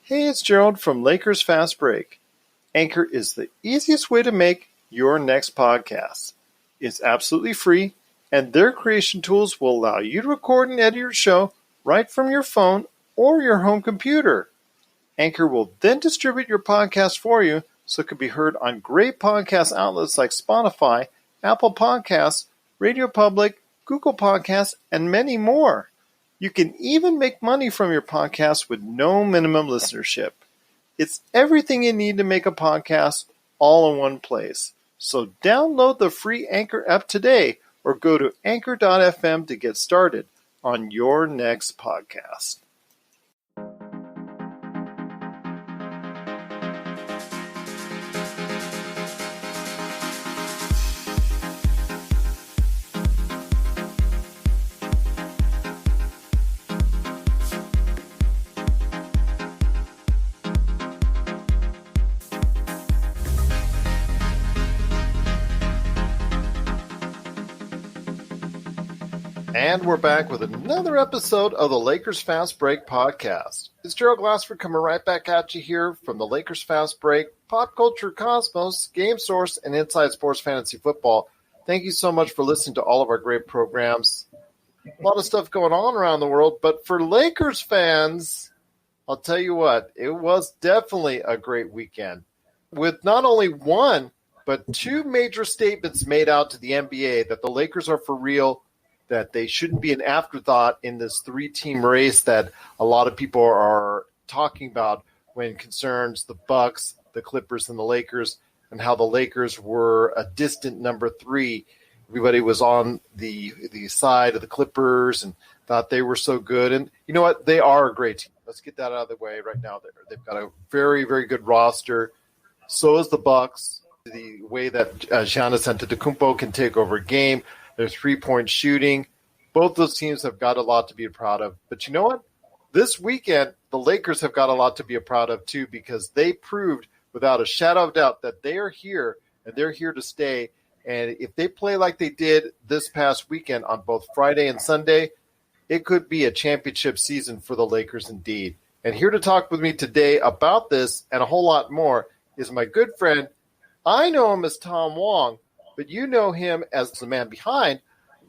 Hey, it's Gerald from Lakers Fast Break. Anchor is the easiest way to make your next podcast. It's absolutely free, and their creation tools will allow you to record and edit your show right from your phone or your home computer. Anchor will then distribute your podcast for you so it can be heard on great podcast outlets like Spotify, Apple Podcasts, Radio Public, Google Podcasts, and many more. You can even make money from your podcast with no minimum listenership. It's everything you need to make a podcast all in one place. So download the free Anchor app today or go to anchor.fm to get started on your next podcast. And we're back with another episode of the Lakers Fast Break podcast. It's Gerald Glassford coming right back at you here from the Lakers Fast Break, Pop Culture Cosmos, Game Source, and Inside Sports Fantasy Football. Thank you so much for listening to all of our great programs. A lot of stuff going on around the world, but for Lakers fans, I'll tell you what, it was definitely a great weekend with not only one, but two major statements made out to the NBA that the Lakers are for real, that they shouldn't be an afterthought in this three-team race that a lot of people are talking about when it concerns the Bucks, the Clippers, and the Lakers, and how the Lakers were a distant number three. Everybody was on the side of the Clippers and thought they were so good. And you know what? They are a great team. Let's get that out of the way right now. They've got a very, very good roster. So is the Bucks. The way that Giannis Antetokounmpo can take over a game, their three-point shooting. Both those teams have got a lot to be proud of. But you know what? This weekend, the Lakers have got a lot to be proud of, too, because they proved without a shadow of doubt that they are here, and they're here to stay. And if they play like they did this past weekend on both Friday and Sunday, it could be a championship season for the Lakers indeed. And here to talk with me today about this and a whole lot more is my good friend. I know him as Tom Wong, but you know him as the man behind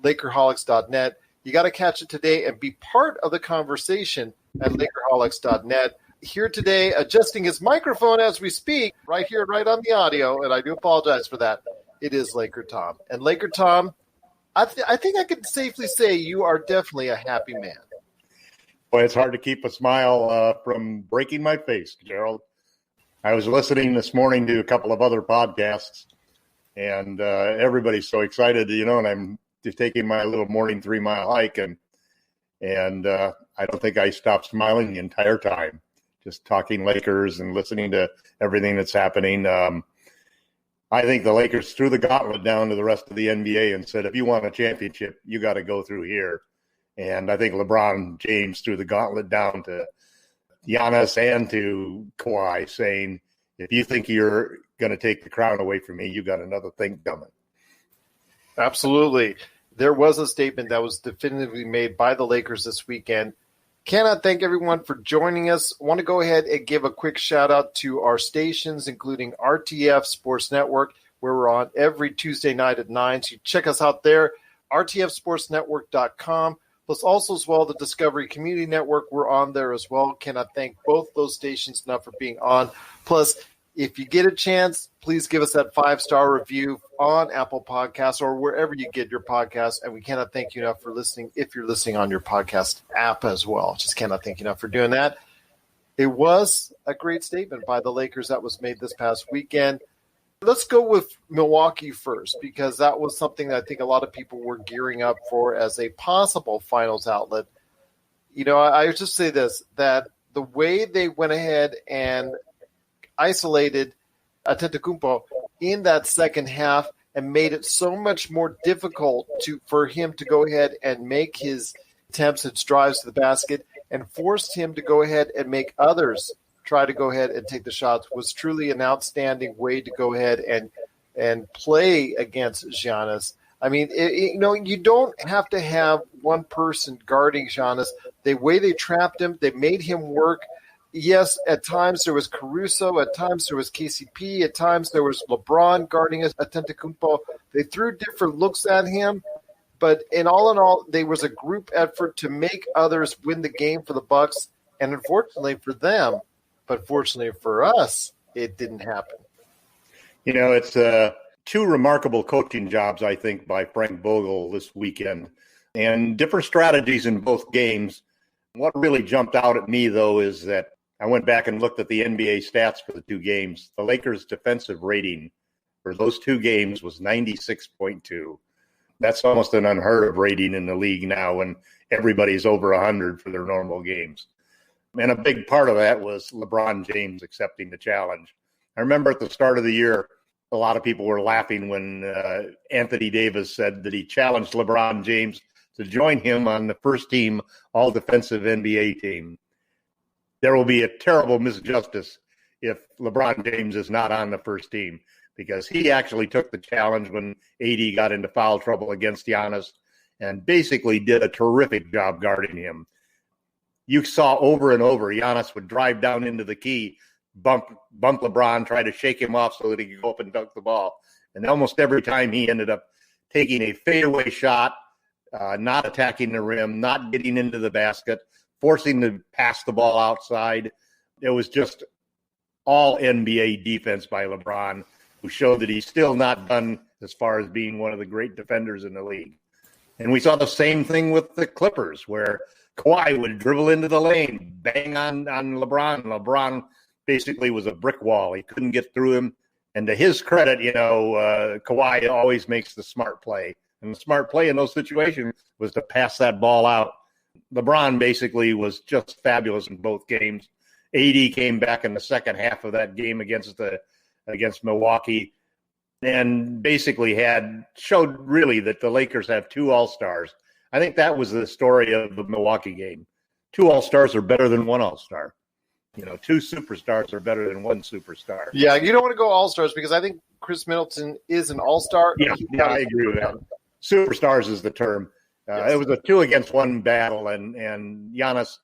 LakerHolics.net. You got to catch it today and be part of the conversation at LakerHolics.net. Here today, adjusting his microphone as we speak, right here, right on the audio, and I do apologize for that. It is LakerTom. And LakerTom, I think I can safely say you are definitely a happy man. Boy, it's hard to keep a smile from breaking my face, Gerald. I was listening this morning to a couple of other podcasts, and everybody's so excited, and I'm just taking my little morning 3-mile hike, and I don't think I stopped smiling the entire time, just talking Lakers and listening to everything that's happening. I think the Lakers threw the gauntlet down to the rest of the NBA and said, if you want a championship, you got to go through here. And I think LeBron James threw the gauntlet down to Giannis and to Kawhi, saying, if you think you're going to take the crown away from me, you got another thing coming. Absolutely. There was a statement that was definitively made by the Lakers this weekend. Cannot thank everyone for joining us. Want to go ahead and give a quick shout out to our stations, including RTF Sports Network, where we're on every Tuesday night at 9. So you check us out there, rtfsportsnetwork.com. Plus also as well, the Discovery Community Network, we're on there as well. Cannot thank both those stations enough for being on. Plus, if you get a chance, please give us that 5-star review on Apple Podcasts or wherever you get your podcasts. And we cannot thank you enough for listening if you're listening on your podcast app as well. Just cannot thank you enough for doing that. It was a great statement by the Lakers that was made this past weekend. Let's go with Milwaukee first, because that was something that I think a lot of people were gearing up for as a possible finals outlet. I would just say this, that the way they went ahead and isolated Antetokounmpo in that second half and made it so much more difficult for him to go ahead and make his attempts and drives to the basket and forced him to go ahead and make others try to go ahead and take the shots was truly an outstanding way to go ahead and play against Giannis. I mean, you don't have to have one person guarding Giannis. The way they trapped him, they made him work. yes, at times there was Caruso, at times there was KCP, at times there was LeBron guarding Antetokounmpo. They threw different looks at him, but in all, there was a group effort to make others win the game for the Bucks, and unfortunately for them, but fortunately for us, it didn't happen. It's two remarkable coaching jobs, I think, by Frank Vogel this weekend, and different strategies in both games. What really jumped out at me, though, is that I went back and looked at the NBA stats for the two games. The Lakers' defensive rating for those two games was 96.2. That's almost an unheard of rating in the league now when everybody's over 100 for their normal games. And a big part of that was LeBron James accepting the challenge. I remember at the start of the year, a lot of people were laughing when Anthony Davis said that he challenged LeBron James to join him on the first team all-defensive NBA team. There will be a terrible misjustice if LeBron James is not on the first team, because he actually took the challenge when AD got into foul trouble against Giannis and basically did a terrific job guarding him. You saw over and over, Giannis would drive down into the key, bump LeBron, try to shake him off so that he could go up and dunk the ball. And almost every time he ended up taking a fadeaway shot, not attacking the rim, not getting into the basket, forcing to pass the ball outside. It was just all NBA defense by LeBron, who showed that he's still not done as far as being one of the great defenders in the league. And we saw the same thing with the Clippers, where Kawhi would dribble into the lane, bang on LeBron. LeBron basically was a brick wall. He couldn't get through him. And to his credit, Kawhi always makes the smart play. And the smart play in those situations was to pass that ball out. LeBron basically was just fabulous in both games. AD came back in the second half of that game against Milwaukee and basically showed really that the Lakers have two all-stars. I think that was the story of the Milwaukee game. Two all-stars are better than one all-star. Two superstars are better than one superstar. Yeah, you don't want to go all-stars because I think Chris Middleton is an all-star. Yeah, I agree with that. Superstars is the term. Yes. It was a 2-against-1 battle, and Giannis,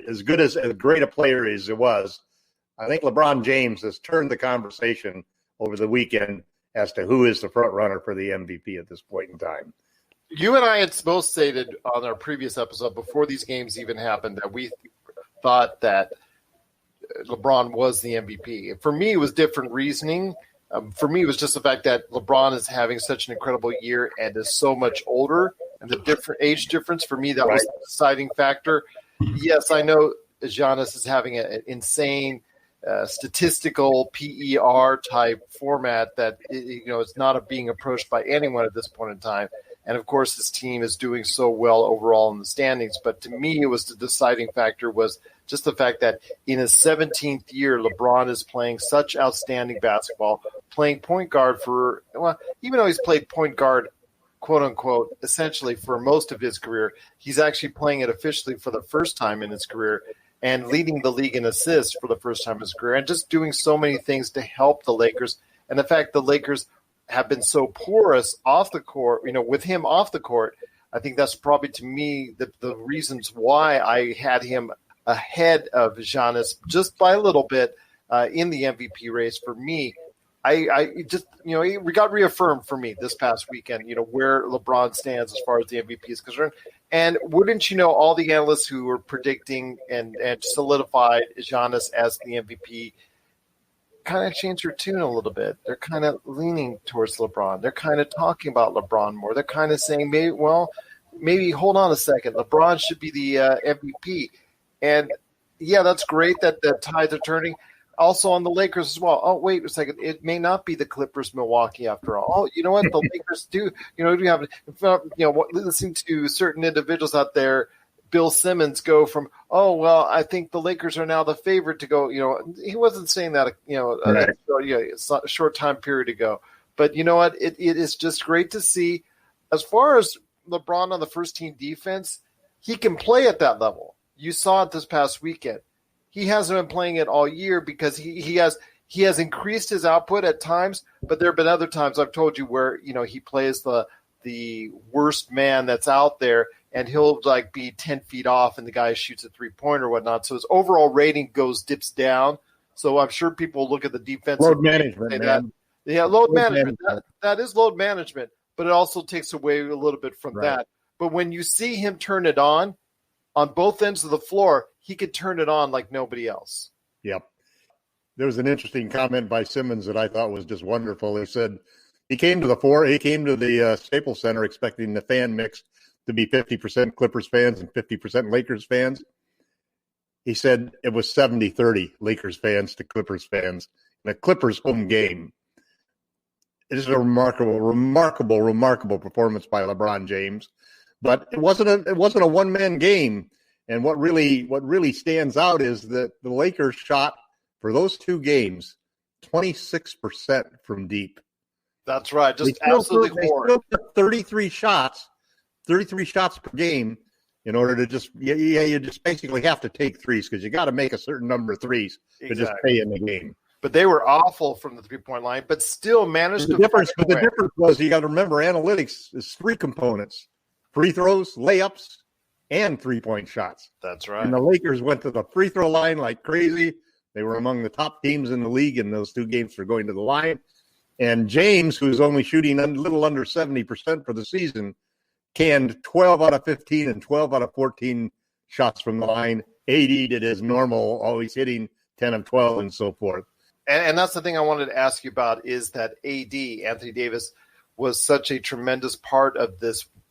as great a player as it was, I think LeBron James has turned the conversation over the weekend as to who is the front runner for the MVP at this point in time. You and I had both stated on our previous episode before these games even happened that we thought that LeBron was the MVP. For me, it was different reasoning. For me, it was just the fact that LeBron is having such an incredible year and is so much older, and the different age difference. For me, that was the deciding factor. Yes, I know Giannis is having an insane statistical PER type format that is not being approached by anyone at this point in time. And of course, his team is doing so well overall in the standings. But to me, it was the deciding factor was just the fact that in his 17th year, LeBron is playing such outstanding basketball, playing point guard even though he's played point guard, quote unquote, essentially for most of his career, he's actually playing it officially for the first time in his career and leading the league in assists for the first time in his career and just doing so many things to help the Lakers. And the fact the Lakers have been so porous off the court, with him off the court, I think that's probably to me the reasons why I had him ahead of Giannis just by a little bit in the MVP race. For me, I just, it got reaffirmed for me this past weekend, where LeBron stands as far as the MVP is concerned. And wouldn't you know, all the analysts who were predicting and solidified Giannis as the MVP kind of changed their tune a little bit. They're kind of leaning towards LeBron. They're kind of talking about LeBron more. They're kind of saying, maybe hold on a second. LeBron should be the MVP. And, yeah, that's great that the tides are turning. Also on the Lakers as well. Oh, wait a second. It may not be the Clippers, Milwaukee after all. Oh, you know what? The Lakers do. We have, listening to certain individuals out there, Bill Simmons go from, I think the Lakers are now the favorite to go. He wasn't saying that, a short time period ago. But you know what? It is just great to see. As far as LeBron on the first team defense, he can play at that level. You saw it this past weekend. He hasn't been playing it all year because he has increased his output at times, but there have been other times I've told you where he plays the worst man that's out there, and he'll like be 10 feet off and the guy shoots a 3-pointer or whatnot. So his overall rating dips down. So I'm sure people look at the defense. Load management, man. Load management. That is load management, but it also takes away a little bit from that. But when you see him turn it on both ends of the floor, he could turn it on like nobody else. Yep. There was an interesting comment by Simmons that I thought was just wonderful. He said he came to the Staples Center expecting the fan mix to be 50% Clippers fans and 50% Lakers fans. He said it was 70-30 Lakers fans to Clippers fans in a Clippers home game. It is a remarkable performance by LeBron James. But it wasn't a one-man game. And what really stands out is that the Lakers shot for those two games 26% from deep. That's right. Just absolutely horrible. 33 shots per game in order to you just basically have to take threes because you got to make a certain number of threes to just pay in the game. But they were awful from the 3-point line, but still managed to. The difference was you got to remember analytics is 3 components: free throws, layups, and 3-point shots. That's right. And the Lakers went to the free throw line like crazy. They were among the top teams in the league in those 2 games for going to the line. And James, who's only shooting a little under 70% for the season, canned 12 out of 15 and 12 out of 14 shots from the line. AD did his normal, always hitting 10 of 12 and so forth. And that's the thing I wanted to ask you about is that AD, Anthony Davis, was such a tremendous part of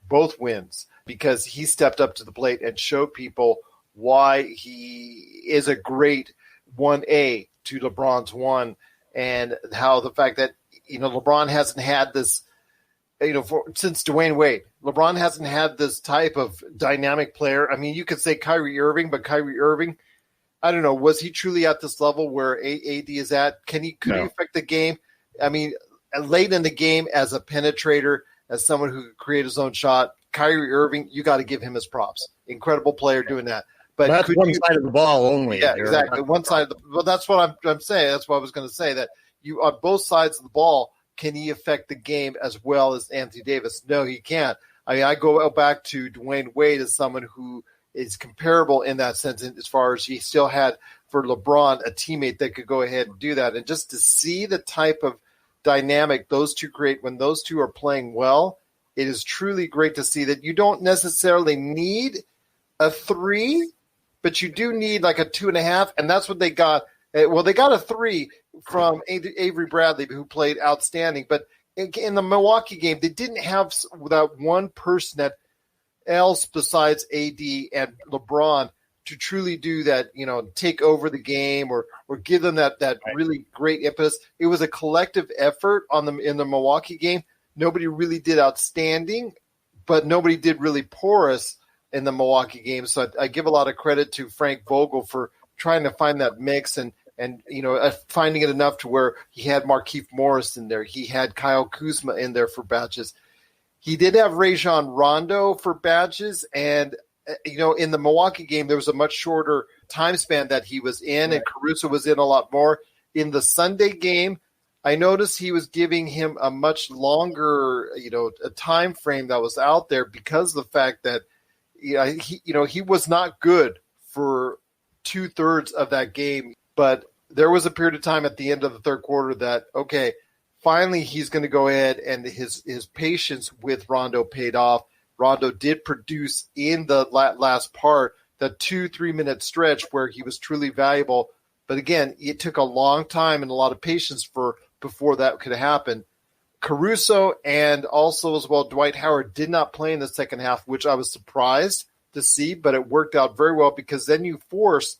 both wins because he stepped up to the plate and showed people why he is a great 1A to LeBron's 1 and how the fact that, LeBron hasn't had this, since Dwayne Wade, LeBron hasn't had this type of dynamic player. I mean, you could say Kyrie Irving, but Kyrie Irving, I don't know, was he truly at this level where AD is at? Could he affect the game? I mean, late in the game as a penetrator, as someone who could create his own shot, Kyrie Irving, you got to give him his props. Incredible player doing that. But that's one side of the ball only. Yeah, exactly. One side of well, that's what I'm saying. That's what I was going to say, that you on both sides of the ball, can he affect the game as well as Anthony Davis? No, he can't. I mean, I go back to Dwayne Wade as someone who is comparable in that sense as far as he still had for LeBron a teammate that could go ahead and do that. And just to see the type of dynamic those two create when those two are playing well, it is truly great to see that you don't necessarily need a 3, but you do need like a 2.5, and that's what they got. Well, they got a 3 from Avery Bradley, who played outstanding. But in the Milwaukee game, they didn't have that one person else besides AD and LeBron to truly do that, take over the game or give them that really great impetus. It was a collective effort in the Milwaukee game. Nobody really did outstanding, but nobody did really porous in the Milwaukee game. So I give a lot of credit to Frank Vogel for trying to find that mix and finding it enough to where he had Markieff Morris in there. He had Kyle Kuzma in there for batches. He did have Rajon Rondo for batches. And, in the Milwaukee game, there was a much shorter time span that he was in, and Caruso was in a lot more. In the Sunday game, I noticed he was giving him a much longer, a time frame that was out there because of the fact that, he was not good for 2/3 of that game. But there was a period of time at the end of the third quarter that, okay, finally he's going to go ahead, and his patience with Rondo paid off. Rondo did produce in the last part, that 2-3 minute stretch where he was truly valuable. But again, it took a long time and a lot of patience before that could happen. Caruso and also as well Dwight Howard did not play in the second half, which I was surprised to see, but it worked out very well because then you force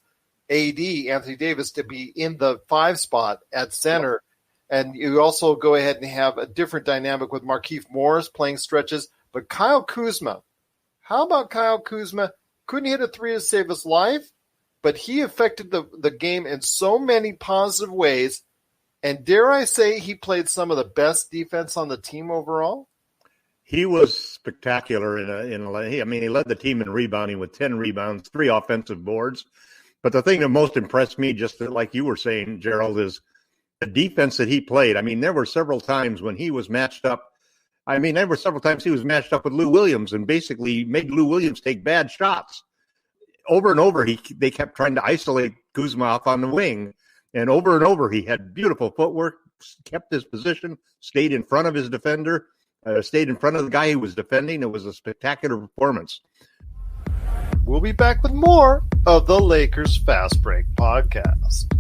AD, Anthony Davis, to be in the 5 spot at center. And you also go ahead and have a different dynamic with Markieff Morris playing stretches. But Kyle Kuzma, how about Kyle Kuzma? Couldn't hit a 3 to save his life, but he affected the game in so many positive ways. And dare I say he played some of the best defense on the team overall? He was spectacular. He led the team in rebounding with 10 rebounds, 3 offensive boards. But the thing that most impressed me, just like you were saying, Gerald, is the defense that he played. I mean, there were several times when he was matched up I mean, there were several times he was matched up with Lou Williams and basically made Lou Williams take bad shots. Over and over, they kept trying to isolate Kuzma off on the wing. And over, he had beautiful footwork, kept his position, stayed in front of his defender, stayed in front of the guy he was defending. It was a spectacular performance. We'll be back with more of the Lakers Fast Break podcast.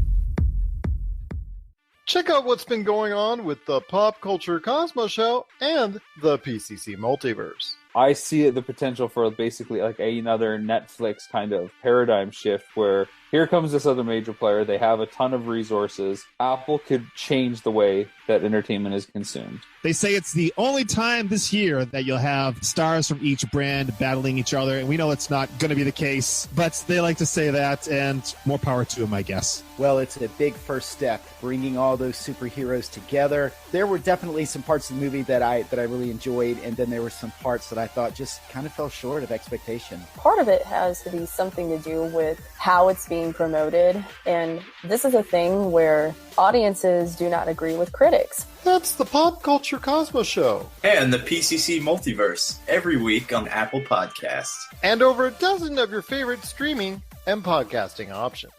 Check out what's been going on with the Pop Culture Cosmos Show and the PCC Multiverse. I see the potential for basically like another Netflix kind of paradigm shift where here comes this other major player. They have a ton of resources. Apple could change the way that entertainment is consumed. They say it's the only time this year that you'll have stars from each brand battling each other. And we know it's not going to be the case, but they like to say that, and more power to them, I guess. Well, it's a big first step, bringing all those superheroes together. There were definitely some parts of the movie that I really enjoyed, and then there were some parts that I thought just kind of fell short of expectation. Part of it has to be something to do with how it's being promoted, and this is a thing where audiences do not agree with critics. That's the Pop Culture Cosmos Show. And the PCC Multiverse, every week on Apple Podcasts. And over a dozen of your favorite streaming and podcasting options.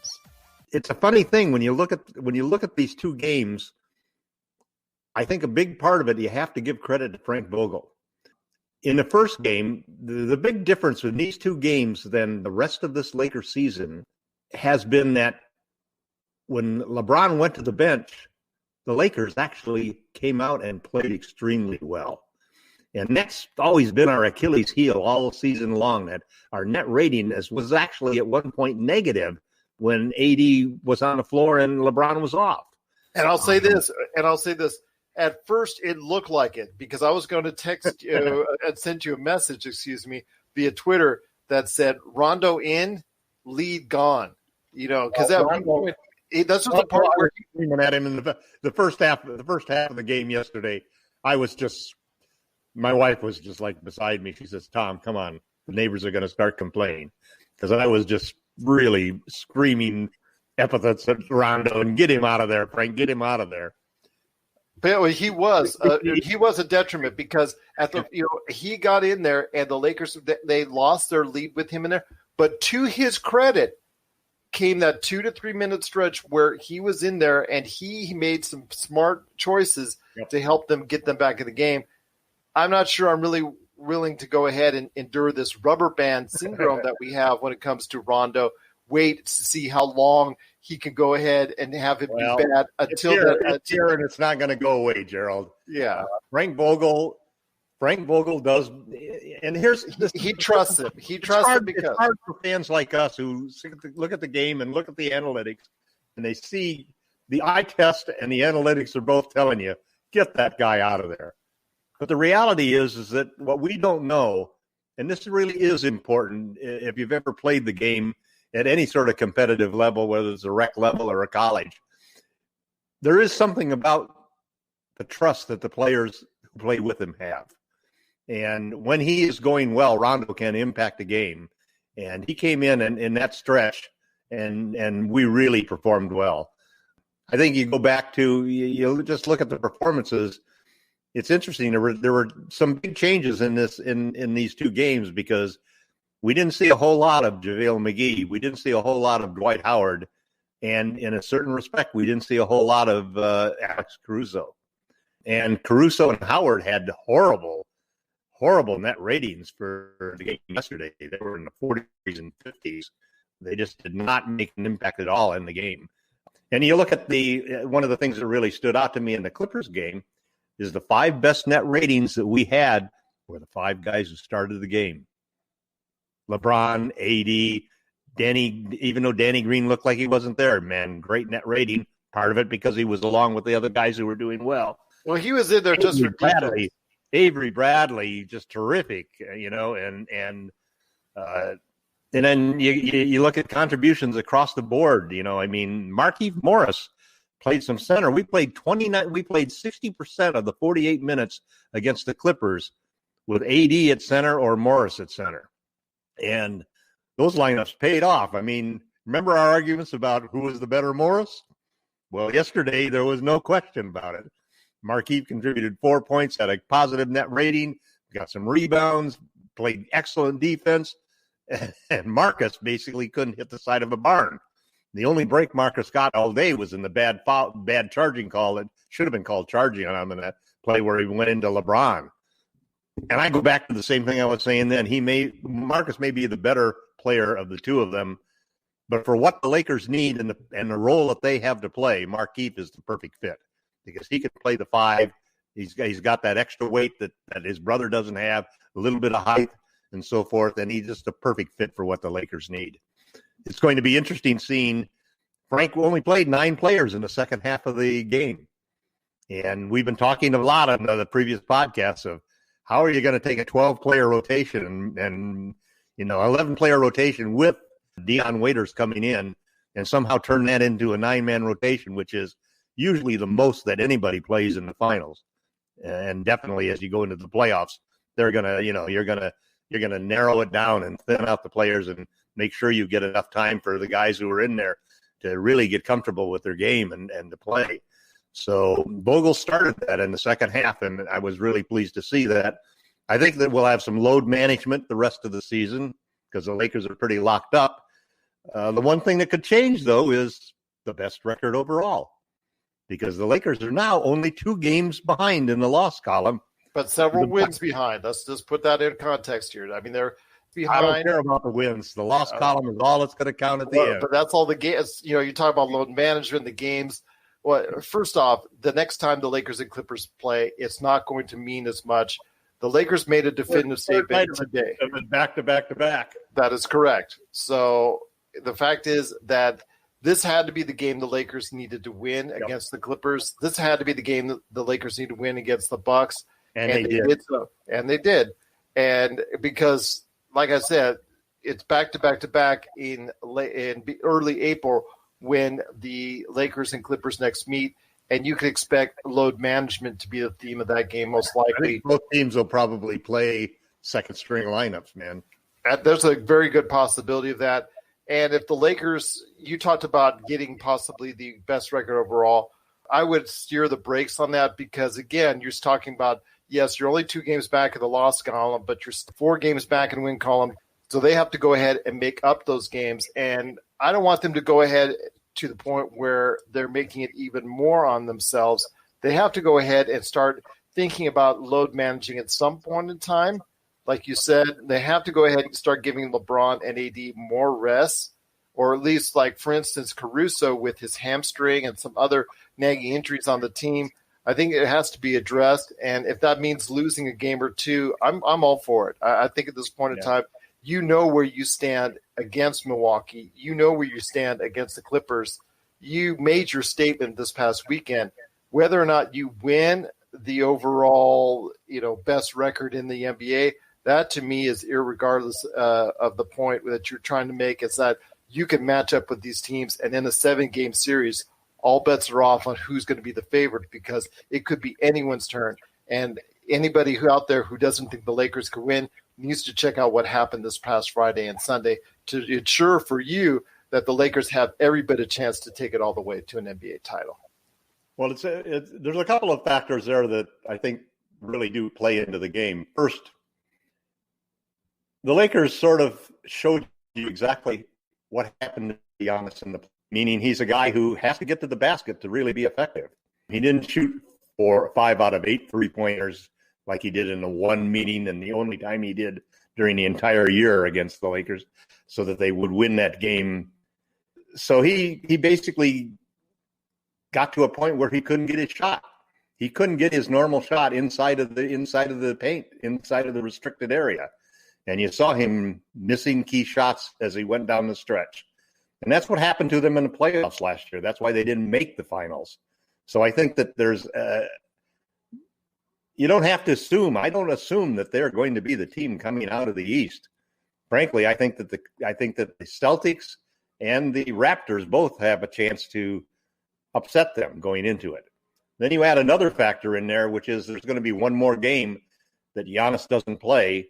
It's a funny thing when you look at these two games. I think a big part of it, you have to give credit to Frank Vogel. In the first game, the big difference in these two games than the rest of this Lakers season has been that when LeBron went to the bench, the Lakers actually came out and played extremely well. And that's always been our Achilles heel all season long, that our net rating was actually at one point negative when AD was on the floor and LeBron was off. And I'll say this. At first, it looked like it because I was going to text you and send you a message, via Twitter that said Rondo in, lead gone. Because that's just the part where screaming at him in the first half of the game yesterday. My wife was just like beside me. She says, "Tom, come on, the neighbors are going to start complaining," because I was just really screaming epithets at Rondo and get him out of there, Frank, get him out of there. But he was a detriment because he got in there and the Lakers, they lost their lead with him in there. But to his credit came that 2 to 3 minute stretch where he was in there and he made some smart choices to help them get them back in the game. I'm not sure I'm really willing to go ahead and endure this rubber band syndrome that we have when it comes to Rondo. Wait to see how long he can go ahead and have it be bad until it's here, and it's not going to go away, Gerald. Yeah, Frank Vogel does, and he trusts him. He trusts him because it's hard for fans like us who look at the game and look at the analytics, and they see the eye test and the analytics are both telling you get that guy out of there. But the reality is that what we don't know, and this really is important if you've ever played the game at any sort of competitive level, whether it's a rec level or a college, there is something about the trust that the players who play with him have. And when he is going well, Rondo can impact the game. And he came in that stretch, and we really performed well. I think you go back to, you just look at the performances. It's interesting. There were some big changes in these two games because we didn't see a whole lot of JaVale McGee. We didn't see a whole lot of Dwight Howard. And in a certain respect, we didn't see a whole lot of Alex Caruso. And Caruso and Howard had horrible net ratings for the game yesterday. They were in the 40s and 50s. They just did not make an impact at all in the game. And you look at one of the things that really stood out to me in the Clippers game is the 5 best net ratings that we had were the 5 guys who started the game. LeBron, AD, Danny, even though Danny Green looked like he wasn't there, man, great net rating. Part of it because he was along with the other guys who were doing well. Well, he was in there just for Bradley. Avery Bradley, just terrific, and then you look at contributions across the board. Markieff Morris played some center. We played 60% of the 48 minutes against the Clippers with AD at center or Morris at center. And those lineups paid off. Remember our arguments about who was the better Morris? Well, yesterday there was no question about it. Markieff contributed 4 points, had a positive net rating, got some rebounds, played excellent defense, and Marcus basically couldn't hit the side of a barn. The only break Marcus got all day was in the bad charging call that should have been called charging on him in that play where he went into LeBron. And I go back to the same thing I was saying then. Marcus may be the better player of the two of them, but for what the Lakers need and the role that they have to play, Markieff is the perfect fit because he can play the 5. He's got that extra weight that his brother doesn't have, a little bit of height and so forth, and he's just a perfect fit for what the Lakers need. It's going to be interesting seeing Frank only played 9 players in the second half of the game. And we've been talking a lot on the previous podcasts of how are you going to take a 12-player rotation and 11-player rotation with Dion Waiters coming in and somehow turn that into a 9-man rotation, which is usually the most that anybody plays in the finals. And definitely as you go into the playoffs, they're going to, you're going to narrow it down and thin out the players and make sure you get enough time for the guys who are in there to really get comfortable with their game and to play. So Vogel started that in the second half, and I was really pleased to see that. I think that we'll have some load management the rest of the season because the Lakers are pretty locked up. The one thing that could change, though, is the best record overall because the Lakers are now only 2 games behind in the loss column. But several wins behind. Let's just put that in context here. I mean, they're behind. I don't care about the wins. The loss column is all that's going to count at the end. But that's all the games. You talk about load management, the games. Well, first off, the next time the Lakers and Clippers play, it's not going to mean as much. The Lakers made a definitive statement today. Back to back to back. That is correct. So the fact is that this had to be the game the Lakers needed to win against the Clippers. This had to be the game that the Lakers needed to win against the Bucks. And they did so. And they did. And because, like I said, it's back to back to back in early April when the Lakers and Clippers next meet, and you could expect load management to be the theme of that game most likely. I think both teams will probably play second-string lineups, man. There's a very good possibility of that. And if the Lakers, you talked about getting possibly the best record overall, I would steer the brakes on that because, again, you're talking about, yes, you're only 2 games back in the loss column, but you're 4 games back in the win column. So they have to go ahead and make up those games. And I don't want them to go ahead to the point where they're making it even more on themselves. They have to go ahead and start thinking about load managing at some point in time. Like you said, they have to go ahead and start giving LeBron and AD more rest, or at least, like, for instance, Caruso with his hamstring and some other nagging injuries on the team. I think it has to be addressed. And if that means losing a game or 2, I'm all for it. I think at this point in time, you know where you stand against Milwaukee. You know where you stand against the Clippers. You made your statement this past weekend. Whether or not you win the overall, best record in the NBA, that to me is irregardless of the point that you're trying to make, is that you can match up with these teams. And in a 7-game series, all bets are off on who's going to be the favorite because it could be anyone's turn. And anybody who out there who doesn't think the Lakers could win needs to check out what happened this past Friday and Sunday to ensure for you that the Lakers have every bit of chance to take it all the way to an NBA title. Well, there's a couple of factors there that I think really do play into the game. First, the Lakers sort of showed you exactly what happened to Giannis meaning he's a guy who has to get to the basket to really be effective. He didn't shoot 4 or 5 out of 8 3-pointers like he did in the one meeting and the only time he did during the entire year against the Lakers so that they would win that game. So he basically got to a point where he couldn't get his shot. He couldn't get his normal shot inside of the paint, inside of the restricted area. And you saw him missing key shots as he went down the stretch. And that's what happened to them in the playoffs last year. That's why they didn't make the finals. So I think that there's you don't have to assume. I don't assume that they're going to be the team coming out of the East. Frankly, I think that the Celtics and the Raptors both have a chance to upset them going into it. Then you add another factor in there, which is there's going to be one more game that Giannis doesn't play,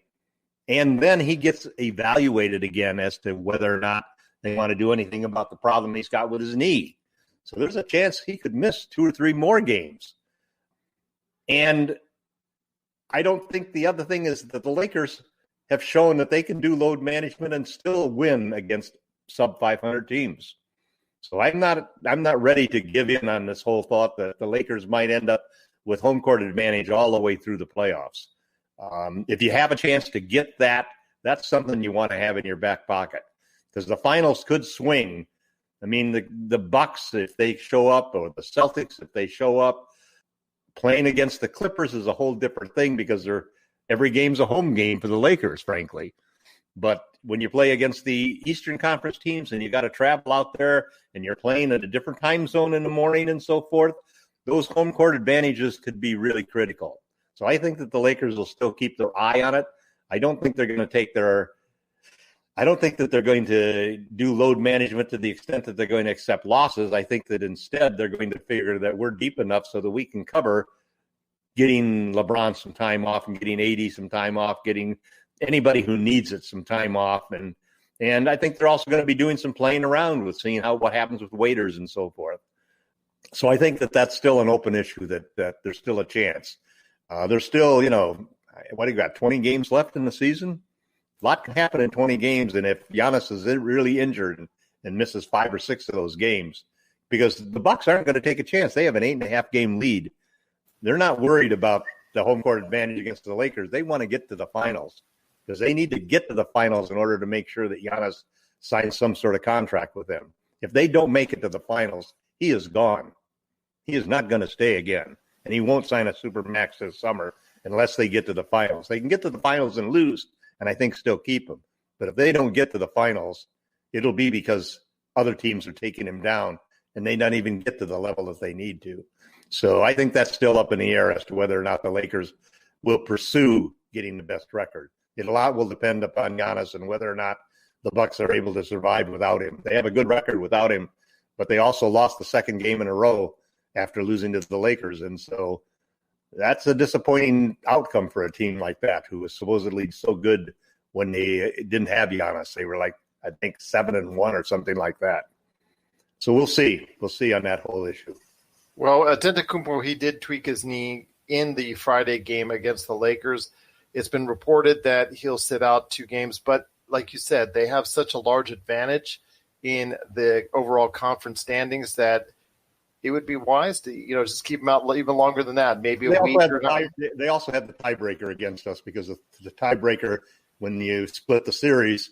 and then he gets evaluated again as to whether or not they want to do anything about the problem he's got with his knee. So there's a chance he could miss 2 or 3 more games. And I don't think the other thing is that the Lakers have shown that they can do load management and still win against sub 500 teams. So I'm not ready to give in on this whole thought that the Lakers might end up with home court advantage all the way through the playoffs. If you have a chance to get that, that's something you want to have in your back pocket, because the finals could swing. I mean, the Bucks, if they show up, or the Celtics, if they show up, playing against the Clippers is a whole different thing, because every game's a home game for the Lakers, frankly. But when you play against the Eastern Conference teams and you got to travel out there and you're playing at a different time zone in the morning and so forth, those home court advantages could be really critical. So I think that the Lakers will still keep their eye on it. I don't think they're going to do load management to the extent that they're going to accept losses. I think that instead they're going to figure that we're deep enough so that we can cover getting LeBron some time off and getting AD some time off, getting anybody who needs it some time off. And I think they're also going to be doing some playing around with seeing what happens with waiters and so forth. So I think that that's still an open issue, that there's still a chance. There's still, what do you got, 20 games left in the season? A lot can happen in 20 games, and if Giannis is really injured and misses 5 or 6 of those games, because the Bucks aren't going to take a chance. They have an 8.5 game lead. They're not worried about the home court advantage against the Lakers. They want to get to the finals, because they need to get to the finals in order to make sure that Giannis signs some sort of contract with them. If they don't make it to the finals, he is gone. He is not going to stay again, and he won't sign a supermax this summer unless they get to the finals. They can get to the finals and lose, and I think still keep him. But if they don't get to the finals, it'll be because other teams are taking him down, and they don't even get to the level that they need to. So I think that's still up in the air as to whether or not the Lakers will pursue getting the best record. A lot will depend upon Giannis and whether or not the Bucks are able to survive without him. They have a good record without him, but they also lost the second game in a row after losing to the Lakers. And so that's a disappointing outcome for a team like that, who was supposedly so good when they didn't have Giannis. They were like, I think 7-1 or something like that. So we'll see. We'll see on that whole issue. Well, Antetokounmpo, he did tweak his knee in the Friday game against the Lakers. It's been reported that he'll sit out 2 games, but like you said, they have such a large advantage in the overall conference standings that it would be wise to, just keep him out even longer than that. Maybe a week or not. They also have the tiebreaker against us, because the tiebreaker, when you split the series,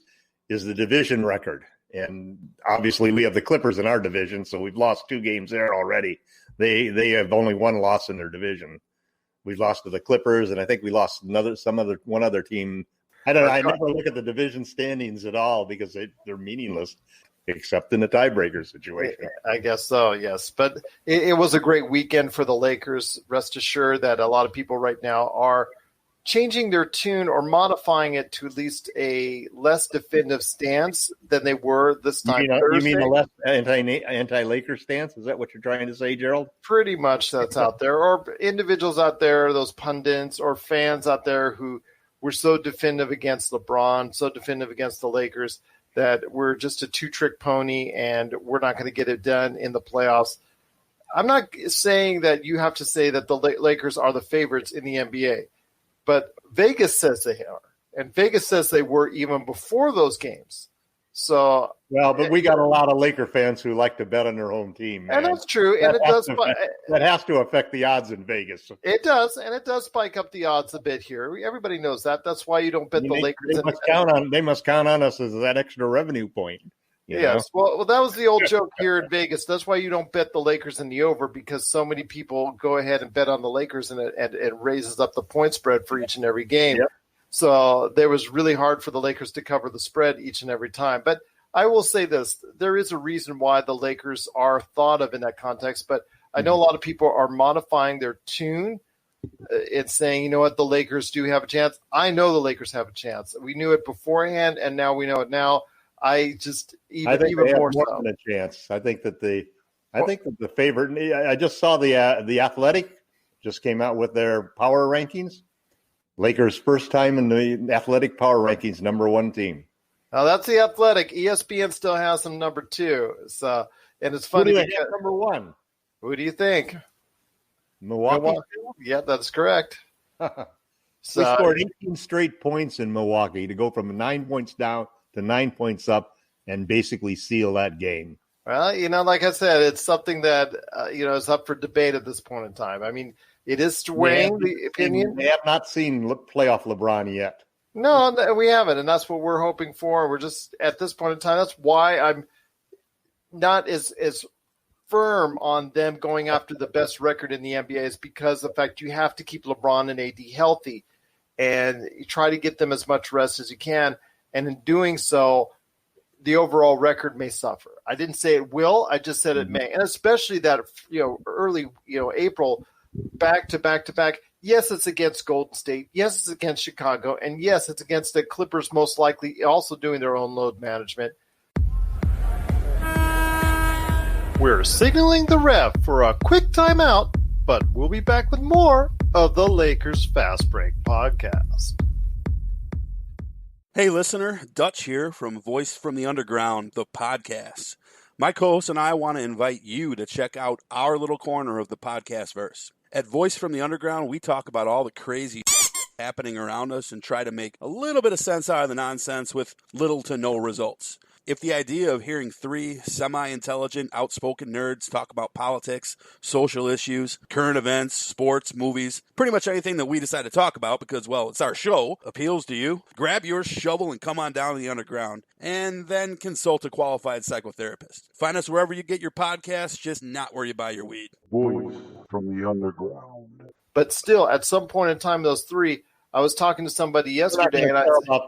is the division record. And obviously we have the Clippers in our division, so we've lost 2 games there already. They have only 1 loss in their division. We've lost to the Clippers, and I think we lost one other team. I never look at the division standings at all, because they're meaningless except in the tiebreaker situation. I guess so, yes. But it was a great weekend for the Lakers. Rest assured that a lot of people right now are changing their tune or modifying it to at least a less definitive stance than they were this time Thursday. You mean a less anti-Laker stance? Is that what you're trying to say, Gerald? Pretty much that's out there. Or individuals out there, those pundits or fans out there who were so definitive against LeBron, so definitive against the Lakers, that we're just a 2-trick pony and we're not going to get it done in the playoffs. I'm not saying that you have to say that the Lakers are the favorites in the NBA. But Vegas says they are, and Vegas says they were even before those games. So, but we got a lot of Laker fans who like to bet on their home team, man. And that's true, and that has to affect the odds in Vegas. It does, and it does spike up the odds a bit here. Everybody knows that. That's why you don't bet the Lakers. They must count on us as that extra revenue point. Yes, well, that was the old joke here in Vegas. That's why you don't bet the Lakers in the over, because so many people go ahead and bet on the Lakers, and it raises up the point spread for each and every game. Yep. So it was really hard for the Lakers to cover the spread each and every time. But I will say this. There is a reason why the Lakers are thought of in that context, but I know a lot of people are modifying their tune and saying, you know what, the Lakers do have a chance. I know the Lakers have a chance. We knew it beforehand, and now we know it now. I think even more so. Than a chance. I think that the favorite. I just saw the Athletic just came out with their power rankings. Lakers first time in the Athletic power rankings, number 1 team. Now that's the Athletic. ESPN still has them number 2. So, and it's funny. Who do they have number 1? Who do you think? Milwaukee? Yeah, that's correct. We scored 18 straight points in Milwaukee to go from 9 points down to 9 points up and basically seal that game. Well, like I said, it's something that, is up for debate at this point in time. I mean, it is swaying the opinion. They have not seen playoff LeBron yet. No, we haven't, and that's what we're hoping for. We're just, at this point in time, that's why I'm not as firm on them going after the best record in the NBA, is because of the fact you have to keep LeBron and AD healthy, and you try to get them as much rest as you can, and in doing so, the overall record may suffer. I didn't say it will. I just said it may. And especially that, early, April, back to back to back. Yes, it's against Golden State. Yes, it's against Chicago. And yes, it's against the Clippers, most likely also doing their own load management. We're signaling the ref for a quick timeout, but we'll be back with more of the Lakers Fast Break podcast. Hey, listener, Dutch here from Voice from the Underground, the podcast. My co-host and I want to invite you to check out our little corner of the podcast verse. At Voice from the Underground, we talk about all the crazy happening around us and try to make a little bit of sense out of the nonsense with little to no results. If the idea of hearing three semi-intelligent, outspoken nerds talk about politics, social issues, current events, sports, movies, pretty much anything that we decide to talk about because, well, it's our show, appeals to you, grab your shovel and come on down to the underground, and then consult a qualified psychotherapist. Find us wherever you get your podcasts, just not where you buy your weed. Voice from the Underground. But still, at some point in time, those three, I was talking to somebody yesterday, and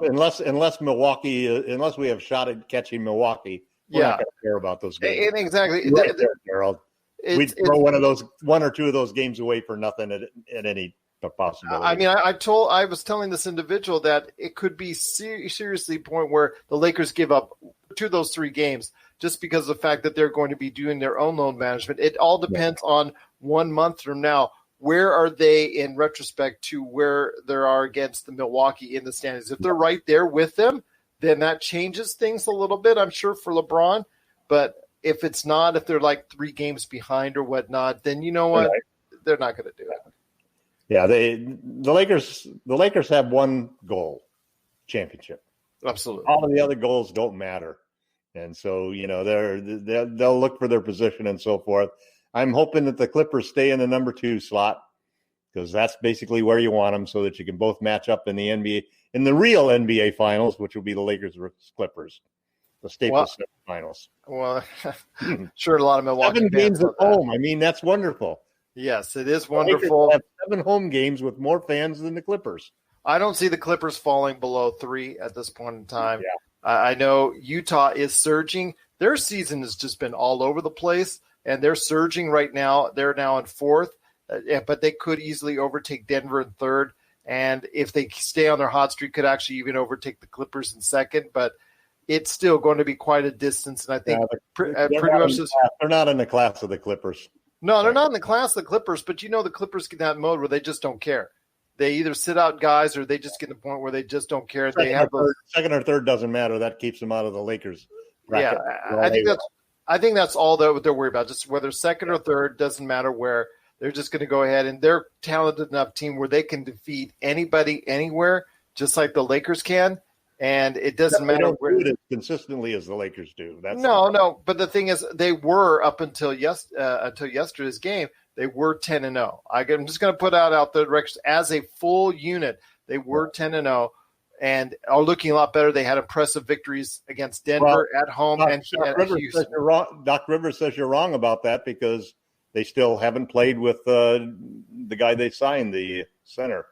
unless Milwaukee, unless we have shot at catching Milwaukee, we're not going to care about those games. And exactly, right there, Gerald. We'd throw one or two of those games away for nothing at any possibility. I mean, I was telling this individual that it could be seriously a point where the Lakers give up 2 of those 3 games just because of the fact that they're going to be doing their own load management. It all depends on 1 month from now. Where are they in retrospect to where they are against the Milwaukee in the standings? If they're right there with them, then that changes things a little bit, I'm sure, for LeBron. But if it's not, if they're like 3 games behind or whatnot, then you know what? Right. They're not going to do it. Yeah, the Lakers have one goal, championship. Absolutely. All of the other goals don't matter. And so, they'll look for their position and so forth. I'm hoping that the Clippers stay in the number 2 slot because that's basically where you want them so that you can both match up in the NBA, in the real NBA finals, which will be the Lakers versus Clippers, the Staples Center finals. Well, sure, a lot of Milwaukee 7 games at home. I mean, that's wonderful. Yes, it is wonderful. Have 7 home games with more fans than the Clippers. I don't see the Clippers falling below 3 at this point in time. Yeah. I know Utah is surging. Their season has just been all over the place. And they're surging right now. They're now in 4th, but they could easily overtake Denver in 3rd. And if they stay on their hot streak, could actually even overtake the Clippers in 2nd. But it's still going to be quite a distance. And I think they're not in the class of the Clippers. No, they're not in the class of the Clippers. But the Clippers get that mode where they just don't care. They either sit out guys or they just get to the point where they just don't care. Second or third doesn't matter. That keeps them out of the Lakers bracket. Yeah, I think that's all that they're worried about. Just whether 2nd or 3rd, doesn't matter where. They're just going to go ahead, and they're a talented enough team where they can defeat anybody anywhere, just like the Lakers can. And it doesn't matter. They don't do it as consistently as the Lakers do. No. But the thing is, they were up until yesterday's game. They were 10-0. I'm just going to put out the records as a full unit. They were 10-0. And are looking a lot better. They had impressive victories against Denver at home and Houston. Doc Rivers says you're wrong about that because they still haven't played with the guy they signed, the center.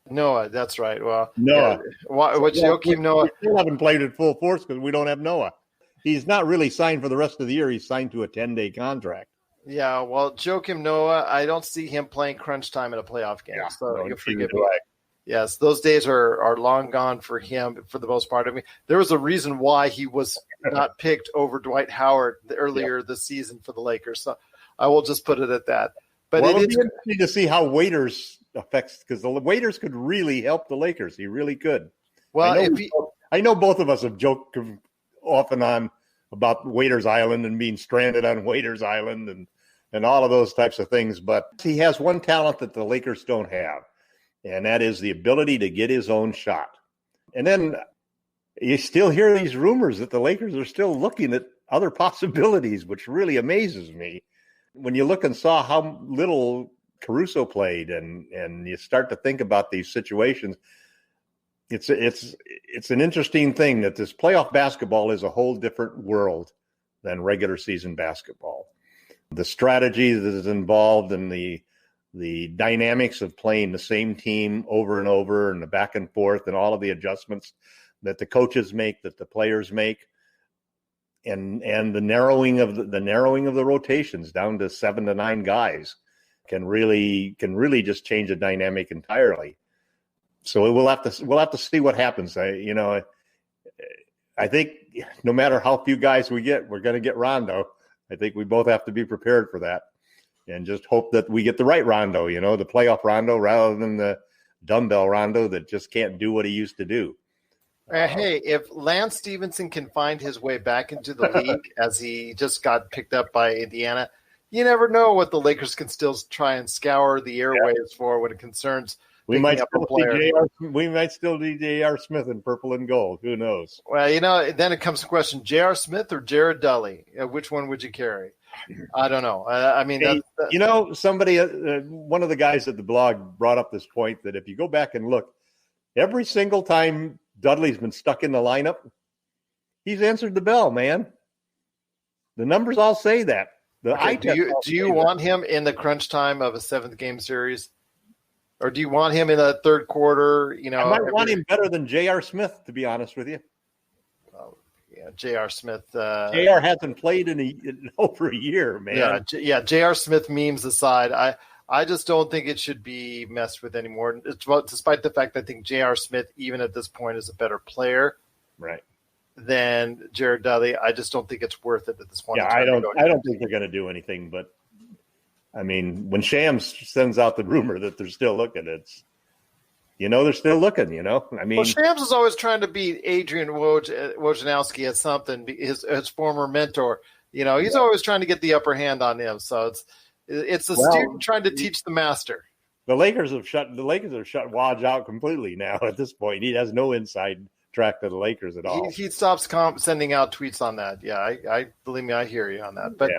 Noah, that's right. Well, Noah. Joakim Noah? We still haven't played at full force because we don't have Noah. He's not really signed for the rest of the year. He's signed to a 10-day contract. Yeah, well, Joakim Noah, I don't see him playing crunch time in a playoff game. Yeah, so you'll forgive me. Yes, those days are long gone for him for the most part. I mean, there was a reason why he was not picked over Dwight Howard earlier this season for the Lakers. So I will just put it at that. But it'll be interesting to see how Waiters affects because the Waiters could really help the Lakers. He really could. Well, I know both of us have joked off and on about Waiters Island and being stranded on Waiters Island and and all of those types of things. But he has one talent that the Lakers don't have, and that is the ability to get his own shot. And then you still hear these rumors that the Lakers are still looking at other possibilities, which really amazes me. When you look and saw how little Caruso played, and you start to think about these situations, it's an interesting thing that this playoff basketball is a whole different world than regular season basketball. The strategy that is involved and the dynamics of playing the same team over and over, and the back and forth, and all of the adjustments that the coaches make, that the players make, and the narrowing of the rotations down to 7 to 9 guys can really just change the dynamic entirely. So we'll have to see what happens. I think no matter how few guys we get, we're going to get Rondo. I think we both have to be prepared for that, and just hope that we get the right Rondo, the playoff Rondo, rather than the dumbbell Rondo that just can't do what he used to do. Hey, if Lance Stevenson can find his way back into the league as he just got picked up by Indiana, you never know what the Lakers can still try and scour the airwaves for when it concerns. We might still see J.R. Smith in purple and gold. Who knows? Well, then it comes to the question, J.R. Smith or Jared Dudley? Which one would you carry? I don't know. Somebody, one of the guys at the blog brought up this point that if you go back and look, every single time Dudley's been stuck in the lineup, he's answered the bell, man. The numbers all say that. Do you want him in the crunch time of a 7th game series? Or do you want him in the third quarter? I might want him better than J.R. Smith, to be honest with you. J.R. Smith. J.R. hasn't played in over a year, man. Yeah. J.R. Smith memes aside, I just don't think it should be messed with anymore. Despite the fact that I think J.R. Smith, even at this point, is a better player, right, than Jared Dudley. I just don't think it's worth it at this point. Yeah, I don't think they're going to do anything. But I mean, when Shams sends out the rumor that they're still looking, it's they're still looking. I mean, Shams is always trying to beat Adrian Wojnarowski at something. His former mentor. He's always trying to get the upper hand on him. So it's the student trying to teach the master. The Lakers have shut Woj out completely now. At this point, he has no inside track to the Lakers at all. He stops sending out tweets on that. Yeah, I believe me, I hear you on that. But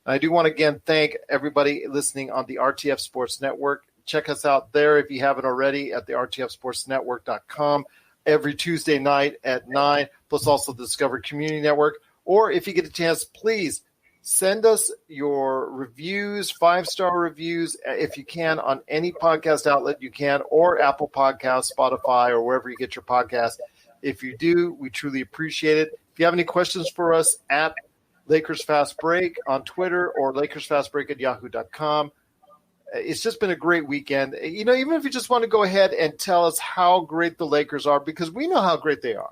I do want to again thank everybody listening on the RTF Sports Network. Check us out there if you haven't already at the rtfsportsnetwork.com every Tuesday night at 9, plus also the Discover Community Network. Or if you get a chance, please send us your reviews, 5-star reviews, if you can, on any podcast outlet you can, or Apple Podcasts, Spotify, or wherever you get your podcast. If you do, we truly appreciate it. If you have any questions for us, at Lakers Fast Break on Twitter or LakersFastBreak@yahoo.com. It's just been a great weekend. Even if you just want to go ahead and tell us how great the Lakers are, because we know how great they are.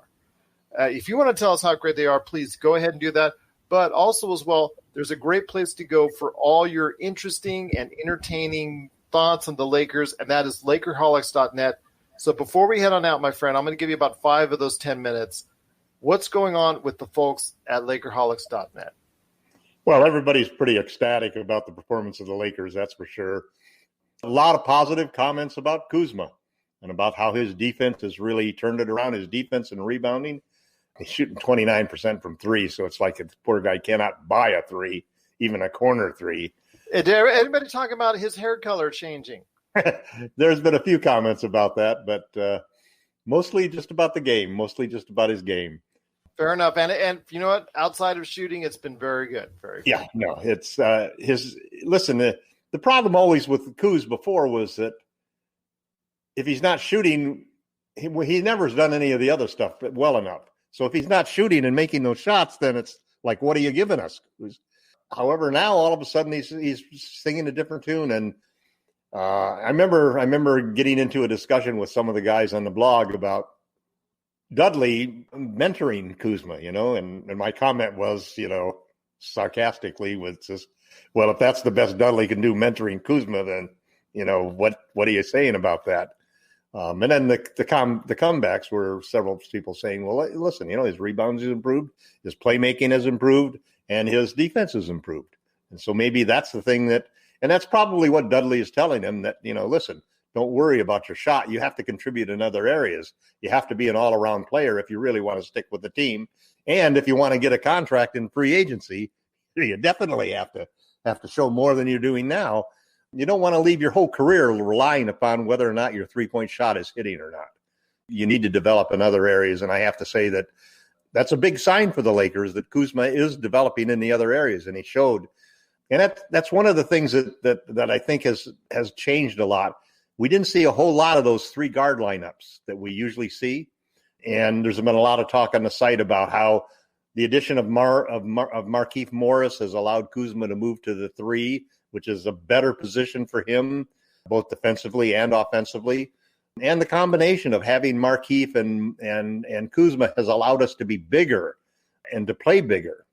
If you want to tell us how great they are, please go ahead and do that. But also as well, there's a great place to go for all your interesting and entertaining thoughts on the Lakers, and that is Lakerholics.net. So before we head on out, my friend, I'm going to give you about 5 of those 10 minutes. What's going on with the folks at Lakerholics.net? Well, everybody's pretty ecstatic about the performance of the Lakers, that's for sure. A lot of positive comments about Kuzma and about how his defense has really turned it around, his defense and rebounding. He's shooting 29% from 3, so it's like the poor guy cannot buy a 3, even a corner 3. Anybody talking about his hair color changing? There's been a few comments about that, but mostly just about the game, mostly just about his game. Fair enough. And you know what? Outside of shooting, it's been very good. Very good. Yeah, no, it's the problem always with Kuz before was that if he's not shooting, he never's done any of the other stuff well enough. So if he's not shooting and making those shots, then it's like, what are you giving us? However, now all of a sudden he's singing a different tune. And I remember getting into a discussion with some of the guys on the blog about Dudley mentoring Kuzma, and my comment was, sarcastically with just, well, if that's the best Dudley can do, mentoring Kuzma, then, what are you saying about that? And then the comebacks were several people saying, well, listen, his rebounds has improved, his playmaking has improved, and his defense has improved. And so maybe that's the thing and that's probably what Dudley is telling him, that, listen, don't worry about your shot. You have to contribute in other areas. You have to be an all-around player if you really want to stick with the team. And if you want to get a contract in free agency, you definitely have to show more than you're doing now. You don't want to leave your whole career relying upon whether or not your three-point shot is hitting or not. You need to develop in other areas, and I have to say that's a big sign for the Lakers, that Kuzma is developing in the other areas, and he showed. And that's one of the things that I think has changed a lot. We didn't see a whole lot of those 3 guard lineups that we usually see, and there's been a lot of talk on the site about how the addition of Markieff Morris has allowed Kuzma to move to the 3, which is a better position for him, both defensively and offensively. And the combination of having Markieff and Kuzma has allowed us to be bigger and to play bigger.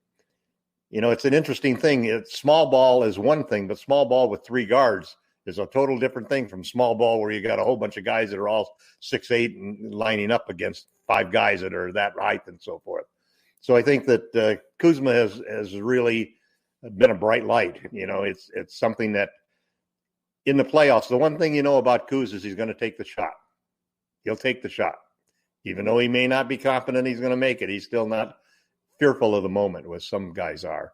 It's an interesting thing. Small ball is one thing, but small ball with 3 guards is a total different thing from small ball where you got a whole bunch of guys that are all 6'8" and lining up against 5 guys that are that height and so forth. So I think that Kuzma has really been a bright light. It's something that in the playoffs, the one thing about Kuz is he's going to take the shot. He'll take the shot. Even though he may not be confident he's going to make it, he's still not fearful of the moment, as some guys are.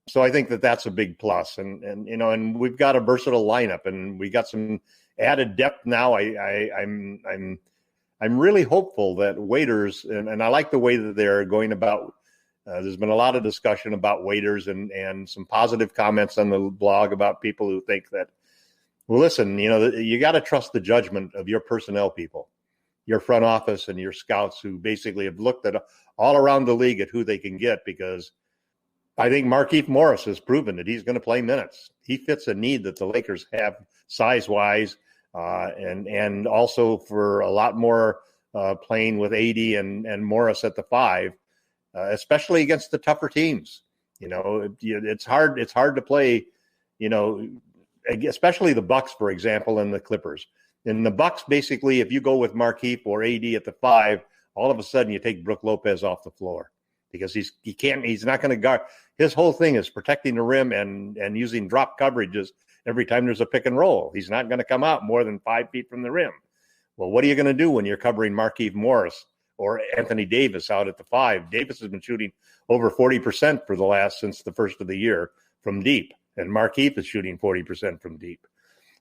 So I think that's a big plus. And we've got a versatile lineup, and we got some added depth now. I'm really hopeful that Waiters, and I like the way that they're going about. There's been a lot of discussion about Waiters and some positive comments on the blog about people who think that, well, listen, you got to trust the judgment of your personnel people, your front office and your scouts, who basically have looked at all around the league at who they can get, because I think Markieff Morris has proven that he's going to play minutes. He fits a need that the Lakers have size-wise, and also for a lot more playing with AD and Morris at the 5, especially against the tougher teams. It's hard to play, especially the Bucks, for example, and the Clippers. In the Bucks, basically, if you go with Markieff or AD at the 5, all of a sudden you take Brook Lopez off the floor, because he's not going to guard. His whole thing is protecting the rim and using drop coverages every time there's a pick and roll. He's not going to come out more than 5 feet from the rim. Well, what are you going to do when you're covering Markieff Morris or Anthony Davis out at the 5? Davis has been shooting over 40% since the first of the year from deep, and Markieff is shooting 40% from deep.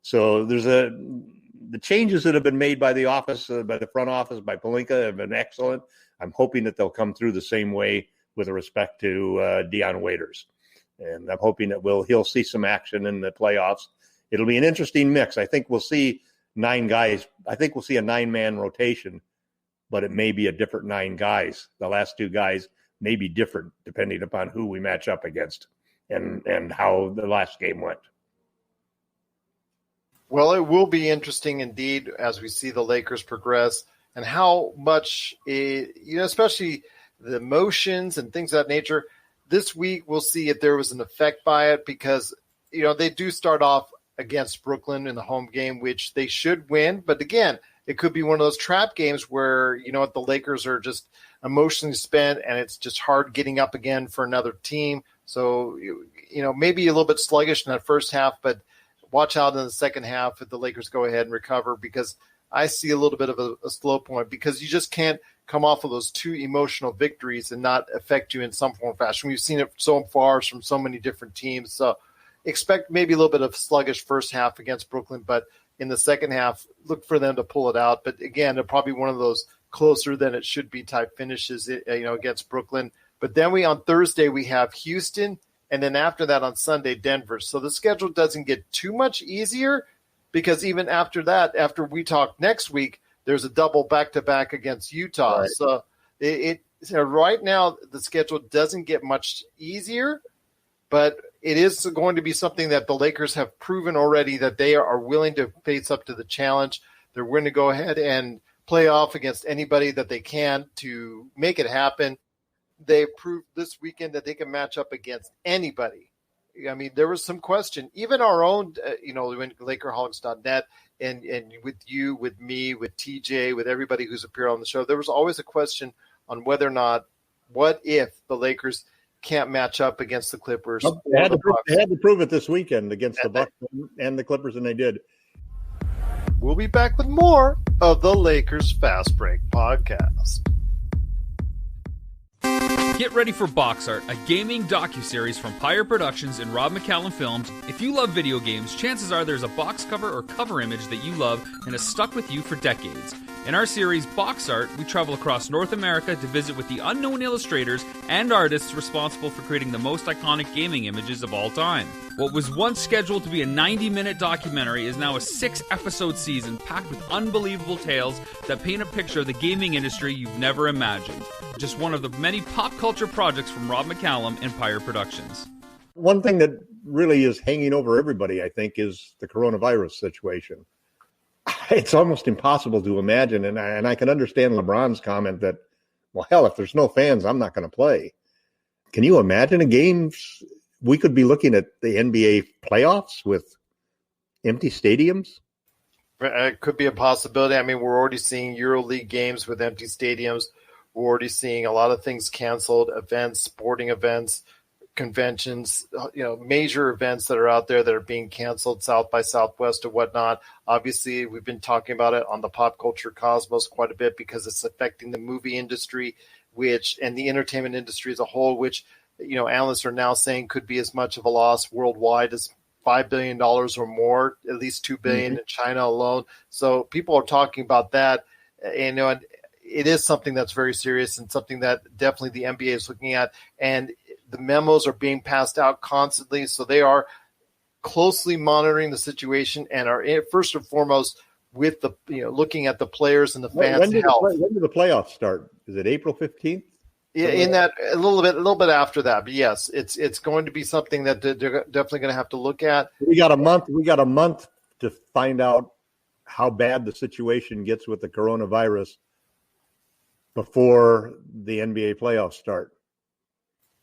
So the changes that have been made by the office, by the front office, by Pelinka have been excellent. I'm hoping that they'll come through the same way with respect to Dion Waiters. And I'm hoping that he'll see some action in the playoffs. It'll be an interesting mix. I think we'll see 9 guys. I think we'll see a 9-man rotation, but it may be a different 9 guys. The last 2 guys may be different depending upon who we match up against and how the last game went. Well, it will be interesting indeed as we see the Lakers progress, and how much, especially the emotions and things of that nature. This week, we'll see if there was an effect by it, because, they do start off against Brooklyn in the home game, which they should win. But again, it could be one of those trap games where, the Lakers are just emotionally spent, and it's just hard getting up again for another team. So, maybe a little bit sluggish in that first half, but watch out in the second half if the Lakers go ahead and recover, because I see a little bit of a slow point, because you just can't come off of those 2 emotional victories and not affect you in some form or fashion. We've seen it so far from so many different teams. So expect maybe a little bit of sluggish first half against Brooklyn, but in the second half, look for them to pull it out. But again, they're probably one of those closer than it should be type finishes, against Brooklyn. But then on Thursday, we have Houston, and then after that on Sunday, Denver. So the schedule doesn't get too much easier, because even after that, after we talk next week, there's a double back-to-back against Utah. Right. So right now the schedule doesn't get much easier, but it is going to be something that the Lakers have proven already that they are willing to face up to the challenge. They're willing to go ahead and play off against anybody that they can to make it happen. They proved this weekend that they can match up against anybody. I mean, there was some question, even our own, LakerHolics.net, and with you, with me, with TJ, with everybody who's appeared on the show, there was always a question on whether or not, what if the Lakers can't match up against the Clippers. Well, they had to prove it this weekend against the Bucks and the Clippers, and they did. We'll be back with more of the Lakers Fast Break podcast. Get ready for Box Art, a gaming docuseries from Pyre Productions and Rob McCallum Films. If you love video games, chances are there's a box cover or cover image that you love and has stuck with you for decades. In our series, Box Art, we travel across North America to visit with the unknown illustrators and artists responsible for creating the most iconic gaming images of all time. What was once scheduled to be a 90-minute documentary is now a 6-episode season packed with unbelievable tales that paint a picture of the gaming industry you've never imagined. Just one of the many pop culture projects from Rob McCallum and Pyre Productions. One thing that really is hanging over everybody, I think, is the coronavirus situation. It's almost impossible to imagine, and I can understand LeBron's comment that, well, hell, if there's no fans, I'm not going to play. Can you imagine a game? We could be looking at the NBA playoffs with empty stadiums? It could be a possibility. I mean, we're already seeing EuroLeague games with empty stadiums. We're already seeing a lot of things canceled, events, sporting events, conventions, major events that are out there that are being canceled, South by Southwest or whatnot. Obviously, we've been talking about it on the Pop Culture Cosmos quite a bit because it's affecting the movie industry, and the entertainment industry as a whole, which, analysts are now saying could be as much of a loss worldwide as $5 billion or more, at least $2 billion in China alone. So people are talking about that, and it is something that's very serious and something that definitely the NBA is looking at. And the memos are being passed out constantly, so they are closely monitoring the situation and are first and foremost with the looking at the players and the fans' health. When do the playoffs start? Is it April 15th? In that a little bit after that, but yes, it's going to be something that they're definitely going to have to look at. We got a month to find out how bad the situation gets with the coronavirus before the NBA playoffs start.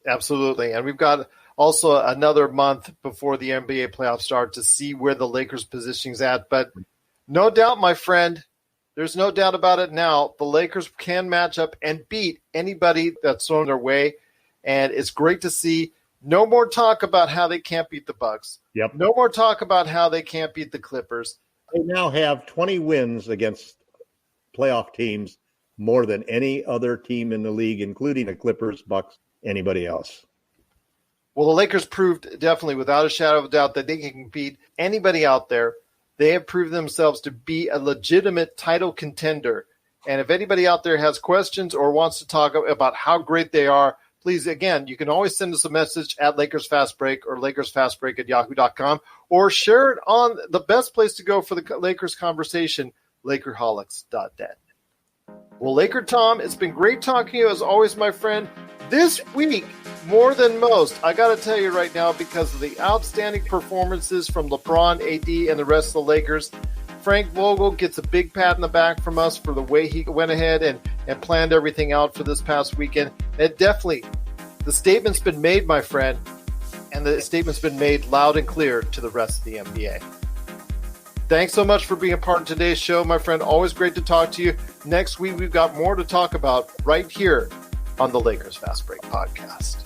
Absolutely. And we've got also another month before the NBA playoffs start to see where the Lakers' positioning's at. But no doubt, my friend, there's no doubt about it now. The Lakers can match up and beat anybody that's thrown their way. And it's great to see. No more talk about how they can't beat the Bucks. Yep. No more talk about how they can't beat the Clippers. They now have 20 wins against playoff teams, more than any other team in the league, including the Clippers, Bucks, anybody else. Well, the Lakers proved definitely without a shadow of a doubt that they can beat anybody out there. They have proved themselves to be a legitimate title contender. And if anybody out there has questions or wants to talk about how great they are, please, again, you can always send us a message at Lakers Fast Break or LakersFastBreak@yahoo.com, or share it on the best place to go for the Lakers conversation, Lakerholics.net. Well, LakerTom, it's been great talking to you as always, my friend. This week, more than most, I got to tell you right now, because of the outstanding performances from LeBron, AD, and the rest of the Lakers, Frank Vogel gets a big pat in the back from us for the way he went ahead and planned everything out for this past weekend. And definitely, the statement's been made, my friend, and the statement's been made loud and clear to the rest of the NBA. Thanks so much for being a part of today's show, my friend. Always great to talk to you. Next week, we've got more to talk about right here on the Lakers Fast Break podcast.